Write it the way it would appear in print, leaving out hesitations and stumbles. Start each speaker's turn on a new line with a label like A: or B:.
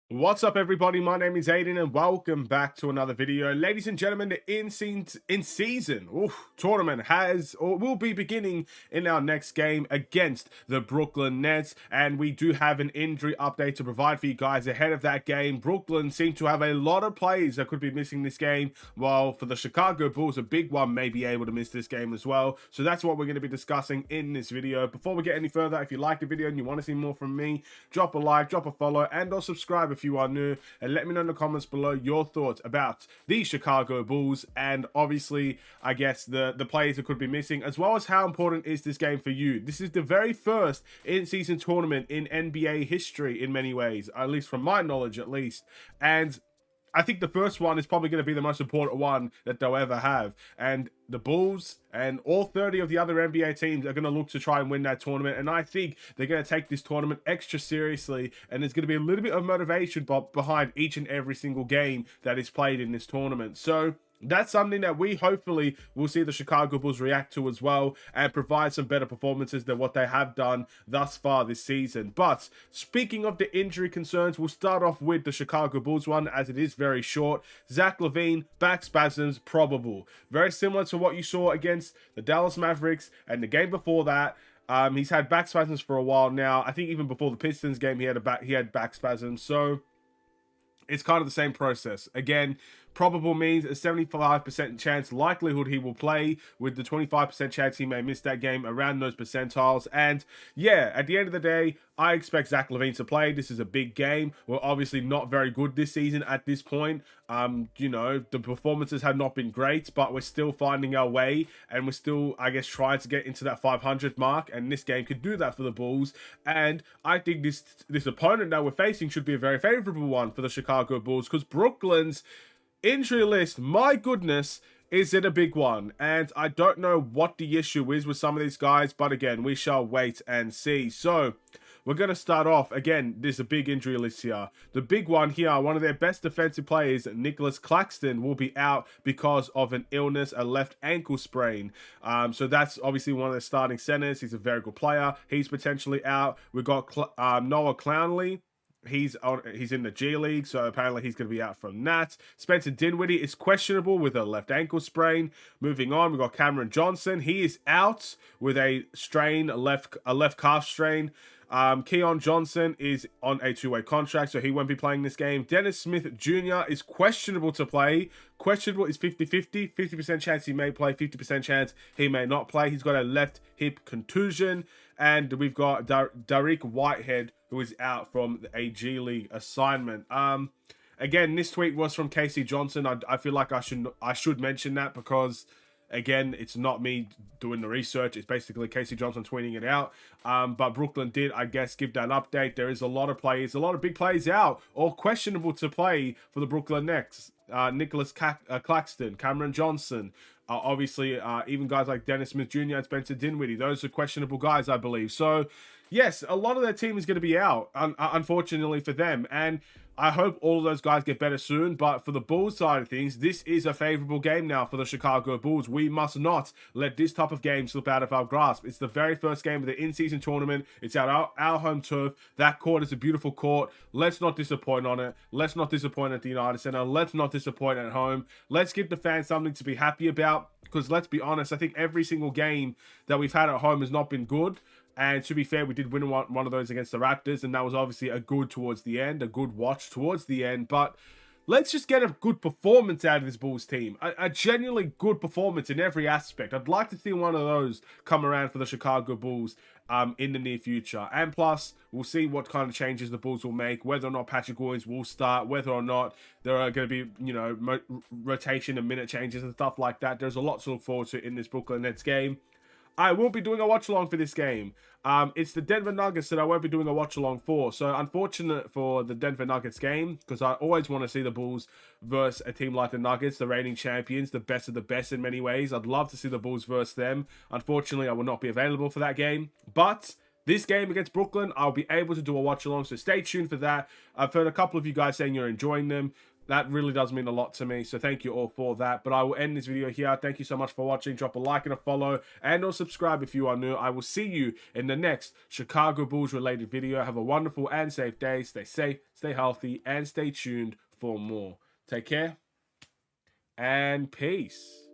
A: What's up, everybody? My name is Aiden, and welcome back to another video. Ladies and gentlemen, the in-season tournament has or will be beginning in our next game against the Brooklyn Nets, and we do have an injury update to provide for you guys ahead of that game. Brooklyn seem to have a lot of players that could be missing this game, while for the Chicago Bulls, a big one may be able to miss this game as well. So that's what we're going to be discussing in this video. Before we get any further, if you like the video and you want to see more from me, drop a like, drop a follow, and or subscribe if you are new, and let me know in the comments below your thoughts about the Chicago Bulls and obviously I guess the players that could be missing, as well as how important is this game for you. This is the very first in-season tournament in NBA history in many ways, at least from my knowledge at least, and I think the first one is probably going to be the most important one that they'll ever have. And the Bulls and all 30 of the other NBA teams are going to look to try and win that tournament. And I think they're going to take this tournament extra seriously. And there's going to be a little bit of motivation behind each and every single game that is played in this tournament. So that's something that we hopefully will see the Chicago Bulls react to as well and provide some better performances than what they have done thus far this season. But speaking of the injury concerns, we'll start off with the Chicago Bulls one, as it is very short. Zach LaVine, back spasms, probable. Very similar to what you saw against the Dallas Mavericks and the game before that. He's had back spasms for a while now. I think even before the Pistons game, he had back spasms. So it's kind of the same process. Again, probable means a 75% chance likelihood he will play, with the 25% chance he may miss that game, around those percentiles. And yeah, at the end of the day, I expect Zach LaVine to play. This is a big game. We're obviously not very good this season at this point. The performances have not been great, but we're still finding our way, and we're still, I guess, trying to get into that 500 mark, and this game could do that for the Bulls. And I think this opponent that we're facing should be a very favorable one for the Chicago Bulls, because Brooklyn's injury list, my goodness, is it a big one? And I don't know what the issue is with some of these guys, but again, we shall wait and see. So we're going to start off. Again, there's a big injury list here. The big one here, one of their best defensive players, Nicholas Claxton, will be out because of an illness, a left ankle sprain. So that's obviously one of the starting centers. He's a very good player. He's potentially out. We've got Noah Clowney. He's in the G League, so apparently he's going to be out from that. Spencer Dinwiddie is questionable with a left ankle sprain. Moving on, we've got Cameron Johnson. He is out with a left calf strain. Keon Johnson is on a two-way contract, so he won't be playing this game. Dennis Smith Jr. is questionable to play. Questionable is 50-50. 50% chance he may play, 50% chance he may not play. He's got a left hip contusion. And we've got Dariq Whitehead, who is out from a G League assignment. Again, this tweet was from Casey Johnson. I feel like I should mention that because, again, it's not me doing the research. It's basically Casey Johnson tweeting it out. But Brooklyn did, I guess, give that update. There is a lot of players, a lot of big players out or questionable to play for the Brooklyn Nets. Nicholas Claxton, Cameron Johnson, obviously even guys like Dennis Smith Jr. and Spencer Dinwiddie. Those are questionable guys, I believe. So yes, a lot of their team is going to be out, unfortunately for them. And I hope all of those guys get better soon. But for the Bulls side of things, this is a favorable game now for the Chicago Bulls. We must not let this type of game slip out of our grasp. It's the very first game of the in-season tournament. It's at our home turf. That court is a beautiful court. Let's not disappoint on it. Let's not disappoint at the United Center. Let's not disappoint at home. Let's give the fans something to be happy about. Because let's be honest, I think every single game that we've had at home has not been good. And to be fair, we did win one of those against the Raptors, and that was obviously a good towards the end, a good watch towards the end. But let's just get a good performance out of this Bulls team. A genuinely good performance in every aspect. I'd like to see one of those come around for the Chicago Bulls in the near future. And plus, we'll see what kind of changes the Bulls will make, whether or not Patrick Williams will start, whether or not there are going to be, rotation and minute changes and stuff like that. There's a lot to look forward to in this Brooklyn Nets game. I won't be doing a watch-along for this game. It's the Denver Nuggets that I won't be doing a watch-along for. So unfortunate for the Denver Nuggets game, because I always want to see the Bulls versus a team like the Nuggets, the reigning champions, the best of the best in many ways. I'd love to see the Bulls versus them. Unfortunately, I will not be available for that game. But this game against Brooklyn, I'll be able to do a watch-along, so stay tuned for that. I've heard a couple of you guys saying you're enjoying them. That really does mean a lot to me, so thank you all for that. But I will end this video here. Thank you so much for watching. Drop a like and a follow, and or subscribe if you are new. I will see you in the next Chicago Bulls related video. Have a wonderful and safe day. Stay safe, stay healthy, and stay tuned for more. Take care, and peace.